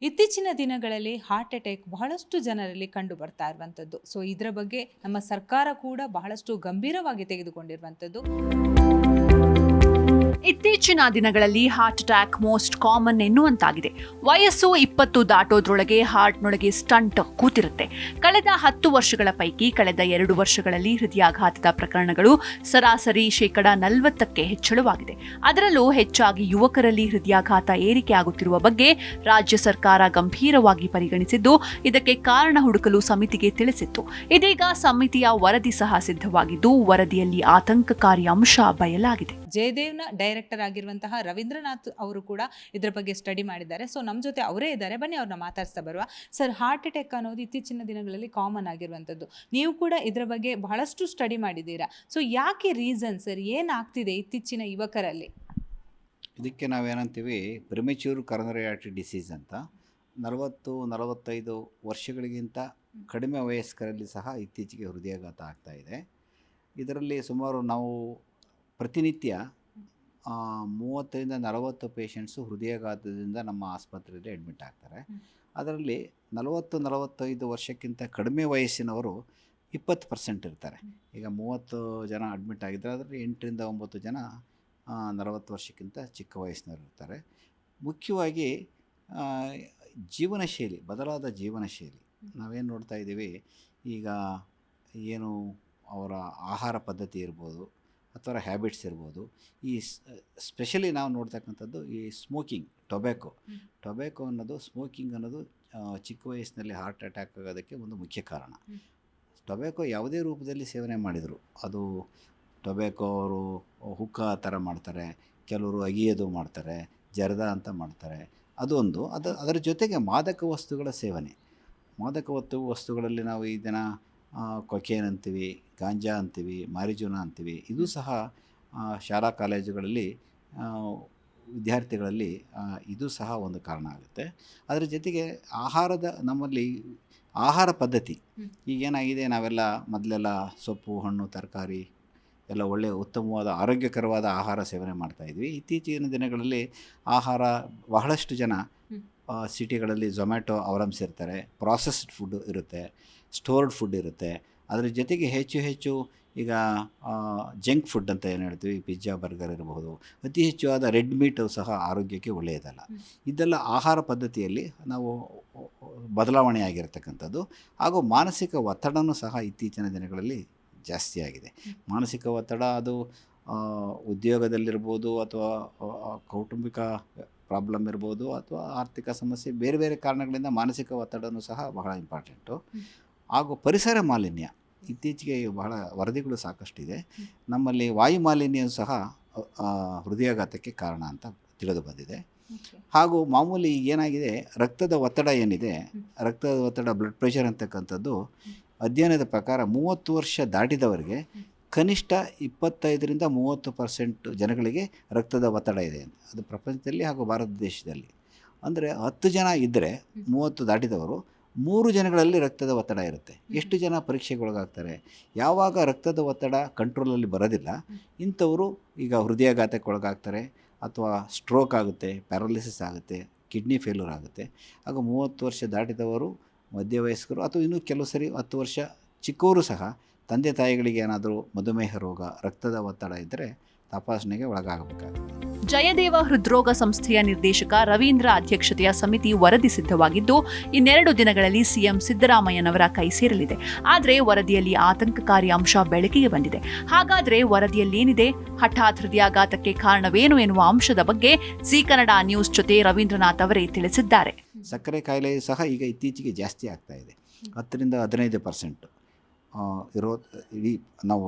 ಇತ್ತೀಚಿನ ದಿನಗಳಲ್ಲಿ heart attack ಬಹಳಷ್ಟು ಜನರಲ್ಲಿ ಕಂಡು ಬರ್ತಾ ಇರುವಂಥದ್ದು. ಸೊ ಇದರ ಬಗ್ಗೆ ನಮ್ಮ ಸರ್ಕಾರ ಕೂಡ ಬಹಳಷ್ಟು ಗಂಭೀರವಾಗಿ ತೆಗೆದುಕೊಂಡಿರುವಂಥದ್ದು. ಇತ್ತೀಚಿನ ದಿನಗಳಲ್ಲಿ ಹಾರ್ಟ್ ಅಟ್ಯಾಕ್ ಮೋಸ್ಟ್ ಕಾಮನ್ ಎನ್ನುವಂತಾಗಿದೆ. ವಯಸ್ಸು 20 ದಾಟೋದ್ರೊಳಗೆ ಹಾರ್ಟ್ನೊಳಗೆ ಸ್ಟಂಟ್ ಕೂತಿರುತ್ತೆ. ಕಳೆದ 10 ವರ್ಷಗಳ ಪೈಕಿ ಕಳೆದ 2 ವರ್ಷಗಳಲ್ಲಿ ಹೃದಯಾಘಾತದ ಪ್ರಕರಣಗಳು ಸರಾಸರಿ 40% ಹೆಚ್ಚಳವಾಗಿದೆ. ಅದರಲ್ಲೂ ಹೆಚ್ಚಾಗಿ ಯುವಕರಲ್ಲಿ ಹೃದಯಾಘಾತ ಏರಿಕೆಯಾಗುತ್ತಿರುವ ಬಗ್ಗೆ ರಾಜ್ಯ ಸರ್ಕಾರ ಗಂಭೀರವಾಗಿ ಪರಿಗಣಿಸಿದ್ದು, ಇದಕ್ಕೆ ಕಾರಣ ಹುಡುಕಲು ಸಮಿತಿಗೆ ತಿಳಿಸಿತ್ತು. ಇದೀಗ ಸಮಿತಿಯ ವರದಿ ಸಹ ಸಿದ್ಧವಾಗಿದ್ದು, ವರದಿಯಲ್ಲಿ ಆತಂಕಕಾರಿ ಅಂಶ ಬಯಲಾಗಿದೆ. ಜಯದೇವ್ನ ಡೈರೆಕ್ಟರ್ ಆಗಿರುವಂತಹ ರವೀಂದ್ರನಾಥ್ ಅವರು ಕೂಡ ಇದರ ಬಗ್ಗೆ ಸ್ಟಡಿ ಮಾಡಿದ್ದಾರೆ. ಸೊ ನಮ್ಮ ಜೊತೆ ಅವರೇ ಇದ್ದಾರೆ, ಬನ್ನಿ ಅವ್ರನ್ನ ಮಾತಾಡ್ಸ್ತಾ ಬರುವ. ಸರ್, ಹಾರ್ಟ್ ಅಟ್ಯಾಕ್ ಅನ್ನೋದು ಇತ್ತೀಚಿನ ದಿನಗಳಲ್ಲಿ ಕಾಮನ್ ಆಗಿರುವಂಥದ್ದು. ನೀವು ಕೂಡ ಇದರ ಬಗ್ಗೆ ಬಹಳಷ್ಟು ಸ್ಟಡಿ ಮಾಡಿದ್ದೀರಾ. ಸೊ ಯಾಕೆ ರೀಸನ್ ಸರ್, ಏನಾಗ್ತಿದೆ ಇತ್ತೀಚಿನ ಯುವಕರಲ್ಲಿ? ಇದಕ್ಕೆ ನಾವೇನಂತೀವಿ, ಪ್ರಿಮೆಚ್ಯೂರ್ ಕರೋನರಿ ಆರ್ಟರಿ ಡಿಸೀಸ್ ಅಂತ. 40-45 ವರ್ಷಗಳಿಗಿಂತ ಕಡಿಮೆ ವಯಸ್ಕರಲ್ಲಿ ಸಹ ಇತ್ತೀಚೆಗೆ ಹೃದಯಾಘಾತ ಆಗ್ತಾ ಇದೆ. ಇದರಲ್ಲಿ ಸುಮಾರು ನಾವು ಪ್ರತಿನಿತ್ಯ 30-40 ಪೇಷಂಟ್ಸು ಹೃದಯಾಘಾತದಿಂದ ನಮ್ಮ ಆಸ್ಪತ್ರೆಯಲ್ಲಿ ಅಡ್ಮಿಟ್ ಆಗ್ತಾರೆ. ಅದರಲ್ಲಿ 40-45 ವರ್ಷಕ್ಕಿಂತ ಕಡಿಮೆ ವಯಸ್ಸಿನವರು 20% ಇರ್ತಾರೆ. ಈಗ 30 ಜನ ಅಡ್ಮಿಟ್ ಆಗಿದ್ದಾರೆ, ಅದರಲ್ಲಿ 8-9 ಜನ 40 ವರ್ಷಕ್ಕಿಂತ ಚಿಕ್ಕ ವಯಸ್ಸಿನವರು ಇರ್ತಾರೆ. ಮುಖ್ಯವಾಗಿ ಜೀವನ ಶೈಲಿ, ಬದಲಾದ ಜೀವನ ಶೈಲಿ ನಾವೇನು ನೋಡ್ತಾ ಇದ್ದೀವಿ ಈಗ, ಏನು ಅವರ ಆಹಾರ ಪದ್ಧತಿ ಇರ್ಬೋದು ಅಥವಾ ಹ್ಯಾಬಿಟ್ಸ್ ಇರ್ಬೋದು. ಈ ಸ್ಪೆಷಲಿ ನಾವು ನೋಡ್ತಕ್ಕಂಥದ್ದು ಈ ಸ್ಮೋಕಿಂಗ್, ಟೊಬ್ಯಾಕೊ ಅನ್ನೋದು, ಸ್ಮೋಕಿಂಗ್ ಅನ್ನೋದು ಚಿಕ್ಕ ವಯಸ್ಸಿನಲ್ಲಿ ಹಾರ್ಟ್ ಅಟ್ಯಾಕ್ ಆಗೋದಕ್ಕೆ ಒಂದು ಮುಖ್ಯ ಕಾರಣ. ಟೊಬ್ಯಾಕೊ ಯಾವುದೇ ರೂಪದಲ್ಲಿ ಸೇವನೆ ಮಾಡಿದರು, ಅದು ಟೊಬ್ಯಾಕೊ ಅವರು ಹುಕ್ಕಾ ಥರ ಮಾಡ್ತಾರೆ, ಕೆಲವರು ಅಗಿಯೋದು ಮಾಡ್ತಾರೆ, ಜರ್ದ ಅಂತ ಮಾಡ್ತಾರೆ, ಅದೊಂದು. ಅದರ ಜೊತೆಗೆ ಮಾದಕ ವಸ್ತುಗಳ ಸೇವನೆ. ಮಾದಕ ವಸ್ತುಗಳಲ್ಲಿ ನಾವು ಈ ದಿನ ಕೊಕೇನ್ ಅಂತೀವಿ, ಗಾಂಜಾ ಅಂತೀವಿ, ಮಾರಿಜುನಾ ಅಂತೀವಿ. ಇದು ಸಹ ಶಾಲಾ ಕಾಲೇಜುಗಳಲ್ಲಿ ವಿದ್ಯಾರ್ಥಿಗಳಲ್ಲಿ ಇದು ಸಹ ಒಂದು ಕಾರಣ ಆಗುತ್ತೆ. ಅದರ ಜೊತೆಗೆ ನಮ್ಮಲ್ಲಿ ಆಹಾರ ಪದ್ಧತಿ ಈಗೇನಾಗಿದೆ, ನಾವೆಲ್ಲ ಮೊದಲೆಲ್ಲ ಸೊಪ್ಪು, ಹಣ್ಣು, ತರಕಾರಿ ಎಲ್ಲ ಒಳ್ಳೆಯ ಉತ್ತಮವಾದ ಆರೋಗ್ಯಕರವಾದ ಆಹಾರ ಸೇವನೆ ಮಾಡ್ತಾಯಿದ್ವಿ. ಇತ್ತೀಚಿನ ದಿನಗಳಲ್ಲಿ ಆಹಾರ ಬಹಳಷ್ಟು ಜನ ಸಿಟಿಗಳಲ್ಲಿ ಝೊಮ್ಯಾಟೊ ಅವಲಂಬಿಸಿರ್ತಾರೆ. ಪ್ರಾಸೆಸ್ಡ್ ಫುಡ್ ಇರುತ್ತೆ, ಸ್ಟೋರ್ಡ್ ಫುಡ್ ಇರುತ್ತೆ. ಅದರ ಜೊತೆಗೆ ಹೆಚ್ಚು ಈಗ ಜಂಕ್ ಫುಡ್ ಅಂತ ಏನು ಹೇಳ್ತೀವಿ, ಪಿಜ್ಜಾ, ಬರ್ಗರ್ ಇರಬಹುದು, ಅತಿ ಹೆಚ್ಚು ಆದ ರೆಡ್ ಮೀಟು ಸಹ ಆರೋಗ್ಯಕ್ಕೆ ಒಳ್ಳೆಯದಲ್ಲ. ಇದೆಲ್ಲ ಆಹಾರ ಪದ್ಧತಿಯಲ್ಲಿ ನಾವು ಬದಲಾವಣೆ ಆಗಿರತಕ್ಕಂಥದ್ದು. ಹಾಗೂ ಮಾನಸಿಕ ಒತ್ತಡನೂ ಸಹ ಇತ್ತೀಚಿನ ದಿನಗಳಲ್ಲಿ ಜಾಸ್ತಿ ಆಗಿದೆ. ಮಾನಸಿಕ ಒತ್ತಡ ಅದು ಉದ್ಯೋಗದಲ್ಲಿರ್ಬೋದು, ಅಥವಾ ಕೌಟುಂಬಿಕ ಪ್ರಾಬ್ಲಮ್ ಇರ್ಬೋದು, ಅಥವಾ ಆರ್ಥಿಕ ಸಮಸ್ಯೆ, ಬೇರೆ ಬೇರೆ ಕಾರಣಗಳಿಂದ ಮಾನಸಿಕ ಒತ್ತಡನೂ ಸಹ ಬಹಳ ಇಂಪಾರ್ಟೆಂಟು. ಹಾಗೂ ಪರಿಸರ ಮಾಲಿನ್ಯ, ಇತ್ತೀಚೆಗೆ ಬಹಳ ವರದಿಗಳು ಸಾಕಷ್ಟಿದೆ. ನಮ್ಮಲ್ಲಿ ವಾಯು ಮಾಲಿನ್ಯ ಸಹ ಹೃದಯಾಘಾತಕ್ಕೆ ಕಾರಣ ಅಂತ ತಿಳಿದು ಬಂದಿದೆ. ಹಾಗೂ ಮಾಮೂಲಿ ಏನಾಗಿದೆ, ರಕ್ತದ ಒತ್ತಡ ಏನಿದೆ, ರಕ್ತದ ಒತ್ತಡ, ಬ್ಲಡ್ ಪ್ರೆಷರ್ ಅಂತಕ್ಕಂಥದ್ದು ಅಧ್ಯಯನದ ಪ್ರಕಾರ 30 ವರ್ಷ ದಾಟಿದವರಿಗೆ ಕನಿಷ್ಠ 25-30% ಜನಗಳಿಗೆ ರಕ್ತದ ಒತ್ತಡ ಇದೆ. ಅದು ಪ್ರಪಂಚದಲ್ಲಿ ಹಾಗೂ ಭಾರತ ದೇಶದಲ್ಲಿ. ಅಂದರೆ 10 ಜನ ಇದ್ದರೆ 30 ದಾಟಿದವರು 3 ಜನಗಳಲ್ಲಿ ರಕ್ತದ ಒತ್ತಡ ಇರುತ್ತೆ. ಎಷ್ಟು ಜನ ಪರೀಕ್ಷೆಗೊಳಗಾಗ್ತಾರೆ? ಯಾವಾಗ ರಕ್ತದ ಒತ್ತಡ ಕಂಟ್ರೋಲಲ್ಲಿ ಬರೋದಿಲ್ಲ, ಇಂಥವರು ಈಗ ಹೃದಯಾಘಾತಕ್ಕೆ ಒಳಗಾಗ್ತಾರೆ, ಅಥವಾ ಸ್ಟ್ರೋಕ್ ಆಗುತ್ತೆ, ಪ್ಯಾರಾಲಿಸಿಸ್ ಆಗುತ್ತೆ, ಕಿಡ್ನಿ ಫೇಲ್ಯೂರ್ ಆಗುತ್ತೆ. ಆಗ 30 ವರ್ಷ ದಾಟಿದವರು, ಮಧ್ಯವಯಸ್ಕರು, ಅಥವಾ ಇನ್ನೂ ಕೆಲವು ಸರಿ 10 ವರ್ಷ ಚಿಕ್ಕವರು ಸಹ ತಂದೆ ತಾಯಿಗಳಿಗೆ ಏನಾದರೂ ಮಧುಮೇಹ ರೋಗ, ರಕ್ತದ ಒತ್ತಡ ಇದ್ದರೆ ತಪಾಸಣೆಗೆ ಒಳಗಾಗಬೇಕಾಗುತ್ತೆ. ಜಯದೇವ ಹೃದ್ರೋಗ ಸಂಸ್ಥೆಯ ನಿರ್ದೇಶಕ ರವೀಂದ್ರ ಅಧ್ಯಕ್ಷತೆಯ ಸಮಿತಿ ವರದಿ ಸಿದ್ಧವಾಗಿದ್ದು, ಇನ್ನೆರಡು ದಿನಗಳಲ್ಲಿ ಸಿಎಂ ಸಿದ್ದರಾಮಯ್ಯನವರ ಕೈ ಸೇರಲಿದೆ. ಆದರೆ ವರದಿಯಲ್ಲಿ ಆತಂಕಕಾರಿ ಅಂಶ ಬೆಳಕಿಗೆ ಬಂದಿದೆ. ಹಾಗಾದರೆ ವರದಿಯಲ್ಲೇನಿದೆ? ಹಠಾತ್ ಹೃದಯಾಘಾತಕ್ಕೆ ಕಾರಣವೇನು ಎನ್ನುವ ಅಂಶದ ಬಗ್ಗೆ ಜಿ ಕನ್ನಡ ನ್ಯೂಸ್ ಜೊತೆ ರವೀಂದ್ರನಾಥ್ ಅವರೇ ತಿಳಿಸಿದ್ದಾರೆ. ಸಕ್ಕರೆ ಕಾಯಿಲೆ ಸಹ ಈಗ ಇತ್ತೀಚೆಗೆ ಜಾಸ್ತಿ ಆಗ್ತಾ ಇದೆ. 10-15% ಇಡೀ ನಾವು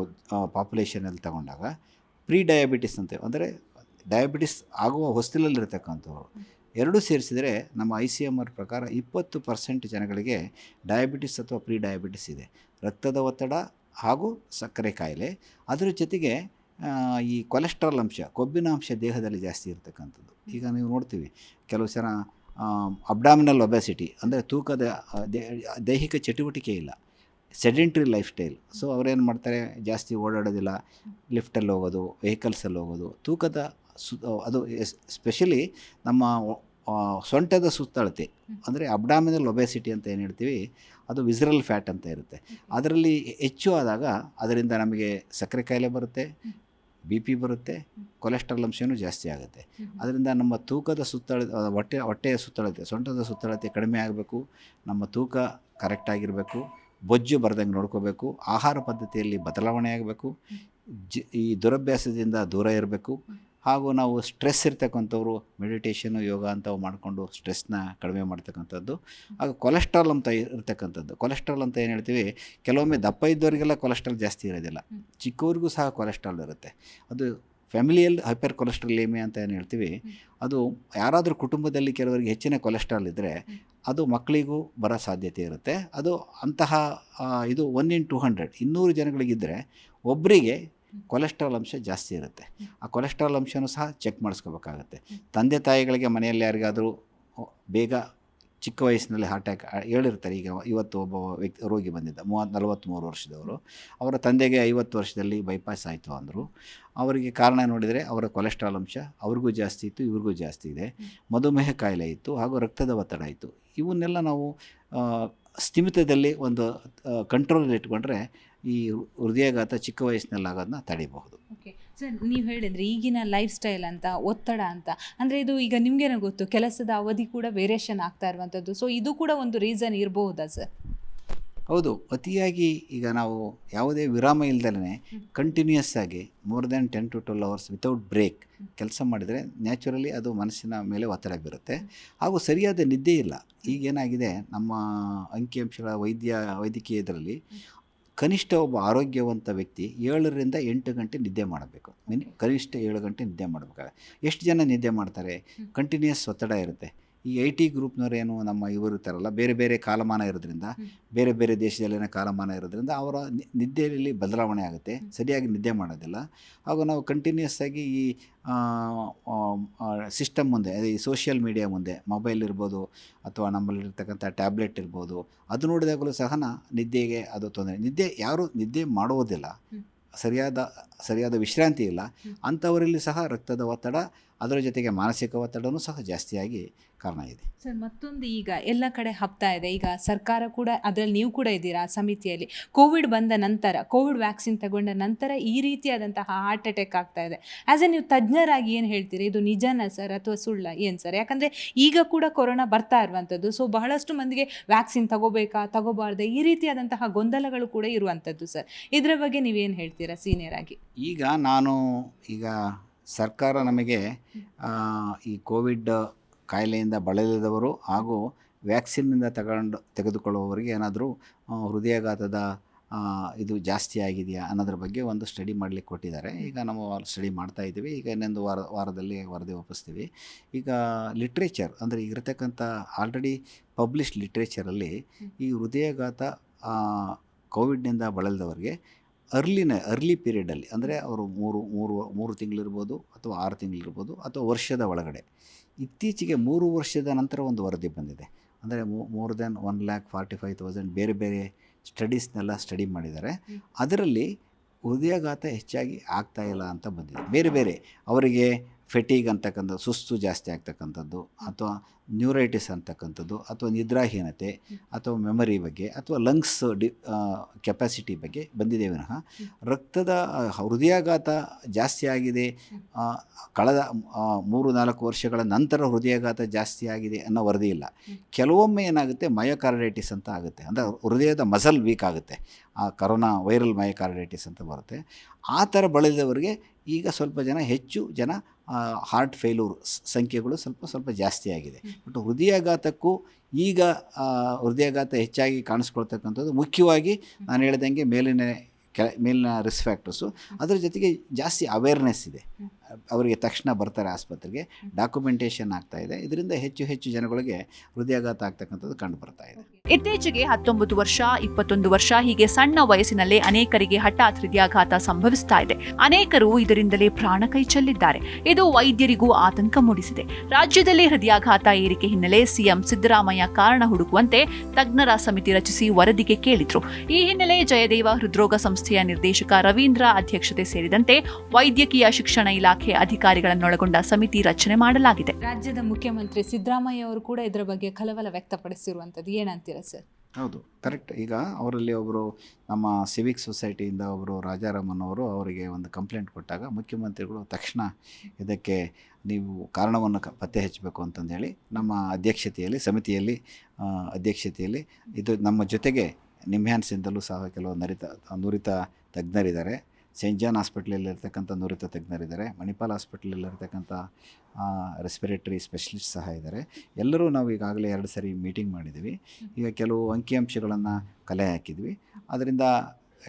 ಪಾಪ್ಯುಲೇಷನಲ್ಲಿ ತಗೊಂಡಾಗ ಪ್ರೀ ಡಯಾಬಿಟಿಸ್ ಅಂತೇವೆ, ಅಂದರೆ ಡಯಾಬಿಟಿಸ್ ಆಗುವ ಹೊಸ್ತಿಲಲ್ಲಿರ್ತಕ್ಕಂಥವ್ರು ಎರಡೂ ಸೇರಿಸಿದರೆ ನಮ್ಮ ICMR ಪ್ರಕಾರ 20% ಜನಗಳಿಗೆ ಡಯಾಬಿಟಿಸ್ ಅಥವಾ ಪ್ರೀ ಡಯಾಬಿಟಿಸ್ ಇದೆ. ರಕ್ತದ ಒತ್ತಡ ಹಾಗೂ ಸಕ್ಕರೆ ಕಾಯಿಲೆ, ಅದರ ಜೊತೆಗೆ ಈ ಕೊಲೆಸ್ಟ್ರಾಲ್ ಅಂಶ, ಕೊಬ್ಬಿನ ಅಂಶ ದೇಹದಲ್ಲಿ ಜಾಸ್ತಿ ಇರತಕ್ಕಂಥದ್ದು. ಈಗ ನೀವು ನೋಡ್ತೀವಿ, ಕೆಲವು ಜನ ಅಬ್ಡಾಮಿನಲ್ ಒಬೆಸಿಟಿ, ಅಂದರೆ ತೂಕದ ದೈಹಿಕ ಚಟುವಟಿಕೆ ಇಲ್ಲ, ಸೆಡೆಂಟ್ರಿ ಲೈಫ್ ಸ್ಟೈಲ್. ಸೊ ಅವರೇನು ಮಾಡ್ತಾರೆ, ಜಾಸ್ತಿ ಓಡಾಡೋದಿಲ್ಲ, ಲಿಫ್ಟಲ್ಲಿ ಹೋಗೋದು, ವೆಹಿಕಲ್ಸಲ್ಲಿ ಹೋಗೋದು, ತೂಕದ ಅದು ಸ್ಪೆಷಲಿ ನಮ್ಮ ಸೊಂಟದ ಸುತ್ತಳತೆ ಅಂದರೆ ಅಬ್ಡಾಮಿನಲ್ ಒಬೆಸಿಟಿ ಅಂತ ಏನು ಹೇಳ್ತೀವಿ, ಅದು ವಿಸರಲ್ ಫ್ಯಾಟ್ ಅಂತ ಇರುತ್ತೆ. ಅದರಲ್ಲಿ ಹೆಚ್ಚು ಆದಾಗ ಅದರಿಂದ ನಮಗೆ ಸಕ್ಕರೆ ಕಾಯಿಲೆ ಬರುತ್ತೆ, BP ಬರುತ್ತೆ, ಕೊಲೆಸ್ಟ್ರಾಲ್ ಅಂಶವೂ ಜಾಸ್ತಿ ಆಗುತ್ತೆ. ಅದರಿಂದ ನಮ್ಮ ತೂಕದ ಹೊಟ್ಟೆಯ ಸುತ್ತಳತೆ, ಸೊಂಟದ ಸುತ್ತಳತೆ ಕಡಿಮೆ ಆಗಬೇಕು, ನಮ್ಮ ತೂಕ ಕರೆಕ್ಟಾಗಿರಬೇಕು, ಬೊಜ್ಜು ಬರ್ದಂಗೆ ನೋಡ್ಕೋಬೇಕು, ಆಹಾರ ಪದ್ಧತಿಯಲ್ಲಿ ಬದಲಾವಣೆ ಆಗಬೇಕು, ಈ ದುರಭ್ಯಾಸದಿಂದ ದೂರ ಇರಬೇಕು. ಹಾಗೂ ನಾವು ಸ್ಟ್ರೆಸ್ ಇರ್ತಕ್ಕಂಥವ್ರು ಮೆಡಿಟೇಷನು, ಯೋಗ ಅಂಥವು ಮಾಡಿಕೊಂಡು ಸ್ಟ್ರೆಸ್ನ ಕಡಿಮೆ ಮಾಡ್ತಕ್ಕಂಥದ್ದು. ಹಾಗೂ ಕೊಲೆಸ್ಟ್ರಾಲ್ ಅಂತ ಇರ್ತಕ್ಕಂಥದ್ದು, ಕೊಲೆಸ್ಟ್ರಾಲ್ ಅಂತ ಏನು ಹೇಳ್ತೀವಿ, ಕೆಲವೊಮ್ಮೆ ದಪ್ಪ ಇದ್ದವರಿಗೆಲ್ಲ ಕೊಲೆಸ್ಟ್ರಾಲ್ ಜಾಸ್ತಿ ಇರೋದಿಲ್ಲ, ಚಿಕ್ಕವರಿಗೂ ಸಹ ಕೊಲೆಸ್ಟ್ರಾಲ್ ಇರುತ್ತೆ. ಅದು ಫ್ಯಾಮಿಲಿಯಲ್ ಹೈಪರ್ ಕೊಲೆಸ್ಟ್ರಾಲೇಮಿಯಾ ಅಂತ ಏನು ಹೇಳ್ತೀವಿ, ಅದು ಯಾರಾದರೂ ಕುಟುಂಬದಲ್ಲಿ ಕೆಲವರಿಗೆ ಹೆಚ್ಚಿನ ಕೊಲೆಸ್ಟ್ರಾಲ್ ಇದ್ದರೆ ಅದು ಮಕ್ಕಳಿಗೂ ಬರೋ ಸಾಧ್ಯತೆ ಇರುತ್ತೆ. ಅದು ಅಂತಹ ಇದು 1 in 200 200 ಜನಗಳಿಗಿದ್ದರೆ ಒಬ್ಬರಿಗೆ ಕೊಲೆಸ್ಟ್ರಾಲ್ ಅಂಶ ಜಾಸ್ತಿ ಇರುತ್ತೆ. ಆ ಕೊಲೆಸ್ಟ್ರಾಲ್ ಅಂಶನೂ ಸಹ ಚೆಕ್ ಮಾಡಿಸ್ಕೋಬೇಕಾಗತ್ತೆ. ತಂದೆ ತಾಯಿಗಳಿಗೆ ಮನೆಯಲ್ಲಿ ಯಾರಿಗಾದರೂ ಬೇಗ ಚಿಕ್ಕ ವಯಸ್ಸಿನಲ್ಲಿ ಹಾರ್ಟ್ ಅಟ್ಯಾಕ್ ಹೇಳಿರ್ತಾರೆ. ಈಗ ಇವತ್ತು ಒಬ್ಬ ರೋಗಿ ಬಂದಿದ್ದ 43 ವರ್ಷದವರು, ಅವರ ತಂದೆಗೆ 50 ವರ್ಷದಲ್ಲಿ ಬೈಪಾಸ್ ಆಯಿತು ಅಂದರು. ಅವರಿಗೆ ಕಾರಣ ನೋಡಿದರೆ ಅವರ ಕೊಲೆಸ್ಟ್ರಾಲ್ ಅಂಶ ಅವ್ರಿಗೂ ಜಾಸ್ತಿ ಇತ್ತು, ಇವ್ರಿಗೂ ಜಾಸ್ತಿ ಇದೆ, ಮಧುಮೇಹ ಕಾಯಿಲೆ ಇತ್ತು, ಹಾಗೂ ರಕ್ತದ ಒತ್ತಡ ಇತ್ತು. ಇವನ್ನೆಲ್ಲ ನಾವು ಸ್ಥಿಮಿತದಲ್ಲಿ ಒಂದು ಕಂಟ್ರೋಲಲ್ಲಿ ಇಟ್ಕೊಂಡ್ರೆ ಈ ಹೃದಯಾಘಾತ ಚಿಕ್ಕ ವಯಸ್ಸಿನಲ್ಲಾಗೋದನ್ನ ತಡಿಬಹುದು. ಓಕೆ ಸರ್, ನೀವು ಹೇಳಿದ್ರಿ ಈಗಿನ ಲೈಫ್ ಸ್ಟೈಲ್ ಅಂತ, ಒತ್ತಡ ಅಂತ, ಅಂದರೆ ಇದು ಈಗ ನಿಮಗೇನೋ ಗೊತ್ತು, ಕೆಲಸದ ಅವಧಿ ಕೂಡ ವೇರಿಯೇಷನ್ ಆಗ್ತಾ ಇರುವಂಥದ್ದು. ಸೊ ಇದು ಕೂಡ ಒಂದು ರೀಸನ್ ಇರಬಹುದಾ ಸರ್? ಹೌದು, ಅತಿಯಾಗಿ ಈಗ ನಾವು ಯಾವುದೇ ವಿರಾಮ ಇಲ್ದಲೇ ಕಂಟಿನ್ಯೂಯಸ್ ಆಗಿ more than 10 to 12 hours without break ಕೆಲಸ ಮಾಡಿದರೆ ನ್ಯಾಚುರಲಿ ಅದು ಮನಸ್ಸಿನ ಮೇಲೆ ಒತ್ತಡ ಬೀರುತ್ತೆ. ಹಾಗೂ ಸರಿಯಾದ ನಿದ್ದೆ ಇಲ್ಲ. ಈಗೇನಾಗಿದೆ, ನಮ್ಮ ಅಂಕಿಅಂಶಗಳ ವೈದ್ಯಕೀಯ ಇದರಲ್ಲಿ ಕನಿಷ್ಠ ಒಬ್ಬ ಆರೋಗ್ಯವಂತ ವ್ಯಕ್ತಿ 7ರಿಂದ 8 ಗಂಟೆ ನಿದ್ದೆ ಮಾಡಬೇಕು. ಕನಿಷ್ಠ 7 ಗಂಟೆ ನಿದ್ದೆ ಮಾಡಬೇಕಾಗುತ್ತೆ. ಎಷ್ಟು ಜನ ನಿದ್ದೆ ಮಾಡ್ತಾರೆ? ಕಂಟಿನ್ಯೂಯಸ್ ಒತ್ತಡ ಇರುತ್ತೆ. ಈ IT ಗ್ರೂಪ್ನವರೇನು ನಮ್ಮ ಇವರು ಇರ್ತಾರಲ್ಲ, ಬೇರೆ ಬೇರೆ ಕಾಲಮಾನ ಇರೋದ್ರಿಂದ, ಬೇರೆ ಬೇರೆ ದೇಶದಲ್ಲಿನ ಕಾಲಮಾನ ಇರೋದ್ರಿಂದ ಅವರ ನಿದ್ದೆಯಲ್ಲಿ ಬದಲಾವಣೆ ಆಗುತ್ತೆ, ಸರಿಯಾಗಿ ನಿದ್ದೆ ಮಾಡೋದಿಲ್ಲ. ಹಾಗೂ ನಾವು ಕಂಟಿನ್ಯೂಸ್ ಆಗಿ ಈ ಸಿಸ್ಟಮ್ ಮುಂದೆ, ಅದೇ ಈ ಸೋಷಿಯಲ್ ಮೀಡಿಯಾ ಮುಂದೆ, ಮೊಬೈಲ್ ಇರ್ಬೋದು ಅಥವಾ ನಮ್ಮಲ್ಲಿರ್ತಕ್ಕಂಥ ಟ್ಯಾಬ್ಲೆಟ್ ಇರ್ಬೋದು, ಅದು ನೋಡಿದಾಗಲೂ ಸಹ ನಿದ್ದೆಗೆ ಅದು ತೊಂದರೆ. ಯಾರೂ ನಿದ್ದೆ ಮಾಡುವುದಿಲ್ಲ, ಸರಿಯಾದ ವಿಶ್ರಾಂತಿ ಇಲ್ಲ. ಅಂಥವರಲ್ಲಿ ಸಹ ರಕ್ತದ ಒತ್ತಡ, ಅದರ ಜೊತೆಗೆ ಮಾನಸಿಕ ಒತ್ತಡವೂ ಸಹ ಜಾಸ್ತಿಯಾಗಿ ಕಾರಣ ಇದೆ. ಸರ್, ಮತ್ತೊಂದು, ಈಗ ಎಲ್ಲ ಕಡೆ ಹಬ್ತಾ ಇದೆ, ಈಗ ಸರ್ಕಾರ ಕೂಡ ಅದರಲ್ಲಿ ನೀವು ಕೂಡ ಇದ್ದೀರಾ ಸಮಿತಿಯಲ್ಲಿ. ಕೋವಿಡ್ ಬಂದ ನಂತರ, ಕೋವಿಡ್ ವ್ಯಾಕ್ಸಿನ್ ತಗೊಂಡ ನಂತರ ಈ ರೀತಿಯಾದಂತಹ ಹಾರ್ಟ್ ಅಟ್ಯಾಕ್ ಆಗ್ತಾ ಇದೆ. ಆ್ಯಸ್ ಎ ನೀವು ತಜ್ಞರಾಗಿ ಏನು ಹೇಳ್ತೀರಿ, ಇದು ನಿಜನಾ ಸರ್ ಅಥವಾ ಸುಳ್ಳ, ಏನು ಸರ್? ಯಾಕಂದರೆ ಈಗ ಕೂಡ ಕೊರೋನಾ ಬರ್ತಾ ಇರುವಂಥದ್ದು. ಸೊ ಬಹಳಷ್ಟು ಮಂದಿಗೆ ವ್ಯಾಕ್ಸಿನ್ ತಗೋಬೇಕಾ ತಗೋಬಾರ್ದೆ ಈ ರೀತಿಯಾದಂತಹ ಗೊಂದಲಗಳು ಕೂಡ ಇರುವಂಥದ್ದು ಸರ್. ಇದರ ಬಗ್ಗೆ ನೀವೇನು ಹೇಳ್ತೀರಾ ಸೀನಿಯರ್ ಆಗಿ? ಈಗ ಸರ್ಕಾರ ನಮಗೆ ಈ ಕೋವಿಡ್ ಕಾಯಿಲೆಯಿಂದ ಬಳಲಿದವರು ಹಾಗೂ ವ್ಯಾಕ್ಸಿನ್ನಿಂದ ತೆಗೆದುಕೊಳ್ಳುವವರಿಗೆ ಏನಾದರೂ ಹೃದಯಾಘಾತದ ಇದು ಜಾಸ್ತಿ ಆಗಿದೆಯಾ ಅನ್ನೋದ್ರ ಬಗ್ಗೆ ಒಂದು ಸ್ಟಡಿ ಮಾಡಲಿಕ್ಕೆ ಕೊಟ್ಟಿದ್ದಾರೆ. ಈಗ ನಾವು ಸ್ಟಡಿ ಮಾಡ್ತಾ ಇದ್ದೀವಿ. ಈಗ ಇನ್ನೊಂದು ವಾರದಲ್ಲಿ ವರದಿ ಒಪ್ಪಿಸ್ತೀವಿ. ಈಗ ಲಿಟ್ರೇಚರ್ ಅಂದರೆ ಇರತಕ್ಕಂಥ ಮೂಲ ಪಬ್ಲಿಷ್ಡ್ ಲಿಟ್ರೇಚರಲ್ಲಿ ಈ ಹೃದಯಾಘಾತ ಕೋವಿಡ್ನಿಂದ ಬಳಲಿದವರಿಗೆ ಅರ್ಲಿ ಪೀರಿಯಡಲ್ಲಿ, ಅಂದರೆ ಅವರು 3 ತಿಂಗಳಿರ್ಬೋದು ಅಥವಾ 6 ತಿಂಗಳಿರ್ಬೋದು ಅಥವಾ ವರ್ಷದ ಒಳಗಡೆ, ಇತ್ತೀಚೆಗೆ 3 ವರ್ಷದ ನಂತರ ಒಂದು ವರದಿ ಬಂದಿದೆ. ಅಂದರೆ more than 1,45,000 ಬೇರೆ ಬೇರೆ ಸ್ಟಡೀಸ್ನೆಲ್ಲ ಸ್ಟಡಿ ಮಾಡಿದ್ದಾರೆ. ಅದರಲ್ಲಿ ಹೃದಯಾಘಾತ ಹೆಚ್ಚಾಗಿ ಆಗ್ತಾಯಿಲ್ಲ ಅಂತ ಬಂದಿದೆ. ಬೇರೆ ಬೇರೆ ಅವರಿಗೆ ಫೆಟೀಗ್ ಅಂತಕ್ಕಂಥದ್ದು, ಸುಸ್ತು ಜಾಸ್ತಿ ಆಗ್ತಕ್ಕಂಥದ್ದು, ಅಥವಾ ನ್ಯೂರೈಟಿಸ್ ಅಂತಕ್ಕಂಥದ್ದು, ಅಥವಾ ನಿದ್ರಾಹೀನತೆ, ಅಥವಾ ಮೆಮರಿ ಬಗ್ಗೆ, ಅಥವಾ ಲಂಗ್ಸ್ ಕೆಪಾಸಿಟಿ ಬಗ್ಗೆ ಬಂದಿದೆ ವಿನಃ ಹೃದಯಾಘಾತ ಜಾಸ್ತಿ ಆಗಿದೆ, ಕಳೆದ 3-4 ವರ್ಷಗಳ ನಂತರ ಹೃದಯಾಘಾತ ಜಾಸ್ತಿ ಆಗಿದೆ ಅನ್ನೋ ವರದಿ ಇಲ್ಲ. ಕೆಲವೊಮ್ಮೆ ಏನಾಗುತ್ತೆ, ಮಯೋಕಾರ್ಡೈಟಿಸ್ ಅಂತ ಆಗುತ್ತೆ, ಅಂದರೆ ಹೃದಯದ ಮಸಲ್ ವೀಕ್ ಆಗುತ್ತೆ, ಆ ಕರೋನಾ ವೈರಲ್ ಮಯೋಕಾರ್ಡೈಟಿಸ್ ಅಂತ ಬರುತ್ತೆ. ಆ ಥರ ಬಳಲಿದವರಿಗೆ ಈಗ ಹೆಚ್ಚು ಜನ ಹಾರ್ಟ್ ಫೇಲ್ಯೂರ್ ಸಂಖ್ಯೆಗಳು ಸ್ವಲ್ಪ ಜಾಸ್ತಿ ಆಗಿದೆ. ಬಟ್ ಹೃದಯಾಘಾತಕ್ಕೂ ಈಗ ಹೃದಯಾಘಾತ ಹೆಚ್ಚಾಗಿ ಕಾಣಿಸ್ಕೊಳ್ತಕ್ಕಂಥದ್ದು ಮುಖ್ಯವಾಗಿ ನಾನು ಹೇಳಿದಂಗೆ ಮೇಲಿನ ರಿಸ್ಕ್ ಫ್ಯಾಕ್ಟರ್ಸು. ಅದರ ಜೊತೆಗೆ ಜಾಸ್ತಿ ಅವೇರ್ನೆಸ್ ಇದೆ, ಅವರಿಗೆ ತಕ್ಷಣ ಬರ್ತಾರೆ ಆಸ್ಪತ್ರೆಗೆ, ಡಾಕ್ಯುಮೆಂಟೇಷನ್ ಆಗ್ತಾ ಇದೆ. ಇದರಿಂದ ಹೆಚ್ಚು ಜನಗಳಿಗೆ ಹೃದಯಾಘಾತ ಆಗ್ತಕ್ಕಂಥದ್ದು ಕಂಡು ಬರ್ತಾ ಇದೆ. ಇತ್ತೀಚೆಗೆ 19 ವರ್ಷ, 21 ವರ್ಷ ಹೀಗೆ ಸಣ್ಣ ವಯಸ್ಸಿನಲ್ಲೇ ಅನೇಕರಿಗೆ ಹಠಾತ್ ಹೃದಯಾಘಾತ ಸಂಭವಿಸ್ತಾ ಇದೆ. ಅನೇಕರು ಇದರಿಂದಲೇ ಪ್ರಾಣ ಕೈ ಚೆಲ್ಲಿದ್ದಾರೆ. ಇದು ವೈದ್ಯರಿಗೂ ಆತಂಕ ಮೂಡಿಸಿದೆ. ರಾಜ್ಯದಲ್ಲಿ ಹೃದಯಾಘಾತ ಏರಿಕೆ ಹಿನ್ನೆಲೆ ಸಿಎಂ ಸಿದ್ದರಾಮಯ್ಯ ಕಾರಣ ಹುಡುಕುವಂತೆ ತಜ್ಞರ ಸಮಿತಿ ರಚಿಸಿ ವರದಿಗೆ ಕೇಳಿದ್ರು. ಈ ಹಿನ್ನೆಲೆ ಜಯದೇವ ಹೃದ್ರೋಗ ಸಂಸ್ಥೆಯ ನಿರ್ದೇಶಕ ರವೀಂದ್ರ ಅಧ್ಯಕ್ಷತೆ ಸೇರಿದಂತೆ ವೈದ್ಯಕೀಯ ಶಿಕ್ಷಣ ಇಲಾಖೆ ಇಲಾಖೆ ಅಧಿಕಾರಿಗಳನ್ನೊಳಗೊಂಡ ಸಮಿತಿ ರಚನೆ ಮಾಡಲಾಗಿದೆ. ರಾಜ್ಯದ ಮುಖ್ಯಮಂತ್ರಿ ಸಿದ್ದರಾಮಯ್ಯ ಅವರು ಕೂಡ ಇದರ ಬಗ್ಗೆ ಕಳವಳ ವ್ಯಕ್ತಪಡಿಸಿರುವಂಥದ್ದು ಏನಂತೀರಾ ಸರ್? ಹೌದು, ಕರೆಕ್ಟ್. ಈಗ ಅವರಲ್ಲಿ ಒಬ್ಬರು ನಮ್ಮ ಸಿವಿಕ್ ಸೊಸೈಟಿಯಿಂದ ಒಬ್ಬರು ರಾಜಾರಾಮನ್ ಅವರು ಅವರಿಗೆ ಒಂದು ಕಂಪ್ಲೇಂಟ್ ಕೊಟ್ಟಾಗ ಮುಖ್ಯಮಂತ್ರಿಗಳು ತಕ್ಷಣ ಇದಕ್ಕೆ ನೀವು ಕಾರಣವನ್ನು ಪತ್ತೆ ಹಚ್ಚಬೇಕು ಅಂತಂದೇಳಿ ನಮ್ಮ ಅಧ್ಯಕ್ಷತೆಯಲ್ಲಿ ಸಮಿತಿಯಲ್ಲಿ ಅಧ್ಯಕ್ಷತೆಯಲ್ಲಿ ಇದು ನಮ್ಮ ಜೊತೆಗೆ ನಿಮ್ಹ್ಯಾನ್ಸಿಂದಲೂ ಸಹ ಕೆಲವು ನುರಿತ ತಜ್ಞರಿದ್ದಾರೆ. ಸೈಂಟ್ ಜಾನ್ ಹಾಸ್ಪಿಟ್ಲಲ್ಲಿರ್ತಕ್ಕಂಥ ನುರಿತ ತಜ್ಞರಿದ್ದಾರೆ, ಮಣಿಪಾಲ್ ಹಾಸ್ಪಿಟ್ಲಲ್ಲಿರ್ತಕ್ಕಂಥ ರೆಸ್ಪಿರೇಟರಿ ಸ್ಪೆಷಲಿಸ್ಟ್ ಸಹ ಇದ್ದಾರೆ. ಎಲ್ಲರೂ ನಾವು ಈಗಾಗಲೇ 2 ಸರಿ ಮೀಟಿಂಗ್ ಮಾಡಿದ್ದೀವಿ. ಈಗ ಕೆಲವು ಅಂಕಿಅಂಶಗಳನ್ನು ಕಲೆ ಹಾಕಿದ್ವಿ. ಅದರಿಂದ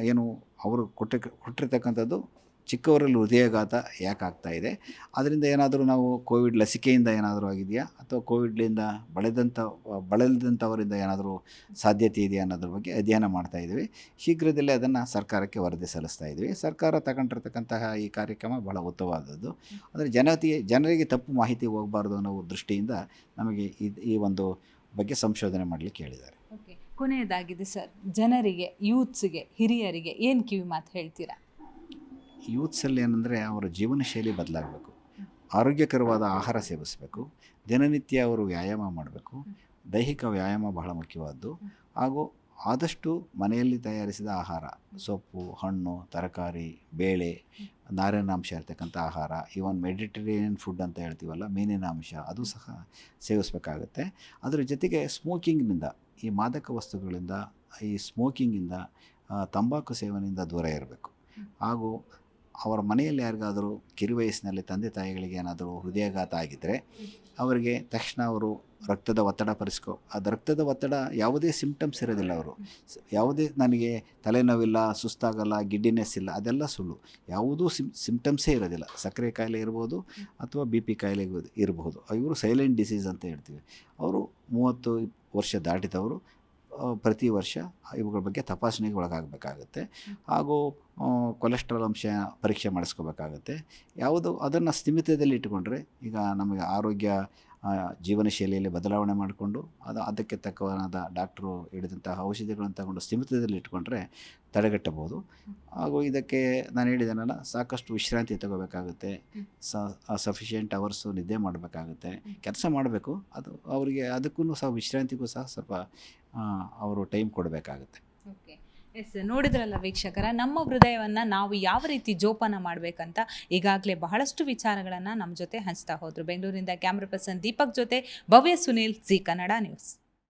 ಏನು ಅವರು ಕೊಟ್ಟಿರ್ತಕ್ಕಂಥದ್ದು ಚಿಕ್ಕವರಲ್ಲಿ ಹೃದಯಾಘಾತ ಯಾಕೆ ಆಗ್ತಾ ಇದೆ, ಅದರಿಂದ ಏನಾದರೂ ನಾವು ಕೋವಿಡ್ ಲಸಿಕೆಯಿಂದ ಏನಾದರೂ ಆಗಿದೆಯಾ ಅಥವಾ ಕೋವಿಡ್ಲಿಂದ ಬಳಲಿದಂಥವರಿಂದ ಏನಾದರೂ ಸಾಧ್ಯತೆ ಇದೆಯಾ ಅನ್ನೋದ್ರ ಬಗ್ಗೆ ಅಧ್ಯಯನ ಮಾಡ್ತಾಯಿದ್ವಿ. ಶೀಘ್ರದಲ್ಲೇ ಅದನ್ನು ಸರ್ಕಾರಕ್ಕೆ ವರದಿ ಸಲ್ಲಿಸ್ತಾ ಇದ್ವಿ. ಸರ್ಕಾರ ತಗೊಂಡಿರ್ತಕ್ಕಂತಹ ಈ ಕಾರ್ಯಕ್ರಮ ಬಹಳ ಉತ್ತಮವಾದದ್ದು. ಅಂದರೆ ಜನರಿಗೆ ತಪ್ಪು ಮಾಹಿತಿ ಹೋಗಬಾರ್ದು ಅನ್ನೋ ದೃಷ್ಟಿಯಿಂದ ನಮಗೆ ಈ ಒಂದು ಬಗ್ಗೆ ಸಂಶೋಧನೆ ಮಾಡಲಿಕ್ಕೆ ಹೇಳಿದ್ದಾರೆ. ಓಕೆ, ಕೊನೆಯದಾಗಿದೆ ಸರ್, ಜನರಿಗೆ, ಯೂತ್ಸ್ಗೆ, ಹಿರಿಯರಿಗೆ ಏನು ಕಿವಿ ಮಾತು ಹೇಳ್ತೀರಾ? ಯೂತ್ಸಲ್ಲಿ ಏನಂದರೆ ಅವರ ಜೀವನ ಶೈಲಿ ಬದಲಾಗಬೇಕು, ಆರೋಗ್ಯಕರವಾದ ಆಹಾರ ಸೇವಿಸಬೇಕು, ದಿನನಿತ್ಯ ಅವರು ವ್ಯಾಯಾಮ ಮಾಡಬೇಕು. ದೈಹಿಕ ವ್ಯಾಯಾಮ ಬಹಳ ಮುಖ್ಯವಾದ್ದು. ಹಾಗೂ ಆದಷ್ಟು ಮನೆಯಲ್ಲಿ ತಯಾರಿಸಿದ ಆಹಾರ, ಸೊಪ್ಪು, ಹಣ್ಣು, ತರಕಾರಿ, ಬೇಳೆ, ನಾರಿನಾಂಶ ಇರ್ತಕ್ಕಂಥ ಆಹಾರ, ಈವನ್ ಮೆಡಿಟರೇನಿಯನ್ ಫುಡ್ ಅಂತ ಹೇಳ್ತೀವಲ್ಲ, ಮೀನಿನ ಅಂಶ, ಅದು ಸಹ ಸೇವಿಸಬೇಕಾಗುತ್ತೆ. ಅದರ ಜೊತೆಗೆ ಸ್ಮೋಕಿಂಗ್ನಿಂದ, ಈ ಮಾದಕ ವಸ್ತುಗಳಿಂದ, ಈ ಸ್ಮೋಕಿಂಗಿಂದ, ತಂಬಾಕು ಸೇವನೆಯಿಂದ ದೂರ ಇರಬೇಕು. ಹಾಗೂ ಅವರ ಮನೆಯಲ್ಲಿ ಯಾರಿಗಾದರೂ ಕಿರುವಯಸ್ಸಿನಲ್ಲಿ ತಂದೆ ತಾಯಿಗಳಿಗೆ ಏನಾದರೂ ಹೃದಯಾಘಾತ ಆಗಿದ್ದರೆ ಅವರಿಗೆ ತಕ್ಷಣ ಅವರು ರಕ್ತದ ಒತ್ತಡ ಅದು ರಕ್ತದ ಒತ್ತಡ ಯಾವುದೇ ಸಿಂಪ್ಟಮ್ಸ್ ಇರೋದಿಲ್ಲ. ಅವರು ಯಾವುದೇ ನನಗೆ ತಲೆನೋವಿಲ್ಲ, ಸುಸ್ತಾಗಲ್ಲ, ಗಿಡ್ಡಿನೆಸ್ ಇಲ್ಲ, ಅದೆಲ್ಲ ಸುಳ್ಳು. ಯಾವುದೂ ಸಿಂಪ್ಟಮ್ಸೇ ಇರೋದಿಲ್ಲ. ಸಕ್ಕರೆ ಕಾಯಿಲೆ ಇರ್ಬೋದು ಅಥವಾ BP ಕಾಯಿಲೆ ಇರಬಹುದು. ಇವರು ಸೈಲೆಂಟ್ ಡಿಸೀಸ್ ಅಂತ ಹೇಳ್ತೀವಿ. ಅವರು 30 ವರ್ಷ ದಾಟಿದವರು ಪ್ರತಿ ವರ್ಷ ಇವುಗಳ ಬಗ್ಗೆ ತಪಾಸಣೆಗೆ ಒಳಗಾಗಬೇಕಾಗುತ್ತೆ. ಹಾಗೂ ಕೊಲೆಸ್ಟ್ರಾಲ್ ಅಂಶ ಪರೀಕ್ಷೆ ಮಾಡಿಸ್ಕೋಬೇಕಾಗುತ್ತೆ. ಯಾವುದು ಅದನ್ನು ಸ್ಥಿಮಿತದಲ್ಲಿ ಇಟ್ಟುಕೊಂಡ್ರೆ, ಈಗ ನಮಗೆ ಆರೋಗ್ಯ ಜೀವನ ಶೈಲಿಯಲ್ಲಿ ಬದಲಾವಣೆ ಮಾಡಿಕೊಂಡು ಅದಕ್ಕೆ ತಕ್ಕವಾದ ಡಾಕ್ಟ್ರು ಹಿಡಿದಂತಹ ಔಷಧಿಗಳನ್ನು ತಗೊಂಡು ಸ್ಥಿಮಿತದಲ್ಲಿ ಇಟ್ಕೊಂಡ್ರೆ ತಡೆಗಟ್ಟಬಹುದು. ಹಾಗೂ ಇದಕ್ಕೆ ನಾನು ಹೇಳಿದ್ದೇನಲ್ಲ, ಸಾಕಷ್ಟು ವಿಶ್ರಾಂತಿ ತಗೋಬೇಕಾಗುತ್ತೆ, ಸಫಿಷಿಯೆಂಟ್ ಅವರ್ಸು ನಿದ್ದೆ ಮಾಡಬೇಕಾಗುತ್ತೆ, ಕೆಲಸ ಮಾಡಬೇಕು. ಅದು ಅವರಿಗೆ ಅದಕ್ಕೂ ಸಹ ವಿಶ್ರಾಂತಿಗೂ ಸಹ ಸ್ವಲ್ಪ ಅವರು ಟೈಮ್ ಕೊಡಬೇಕಾಗುತ್ತೆ. ಓಕೆ, ಎಸ್, ನೋಡಿದ್ರಲ್ಲ ವೀಕ್ಷಕರ, ನಮ್ಮ ಹೃದಯವನ್ನು ನಾವು ಯಾವ ರೀತಿ ಜೋಪಾನ ಮಾಡಬೇಕಂತ ಈಗಾಗಲೇ ಬಹಳಷ್ಟು ವಿಚಾರಗಳನ್ನು ನಮ್ಮ ಜೊತೆ ಹಂಚ್ತಾ ಹೋದರು. ಬೆಂಗಳೂರಿಂದ ಕ್ಯಾಮ್ರಾ ಪರ್ಸನ್ ದೀಪಕ್ ಜೊತೆ ಭವ್ಯ ಸುನೀಲ್, ಜಿ ಕನ್ನಡ ನ್ಯೂಸ್.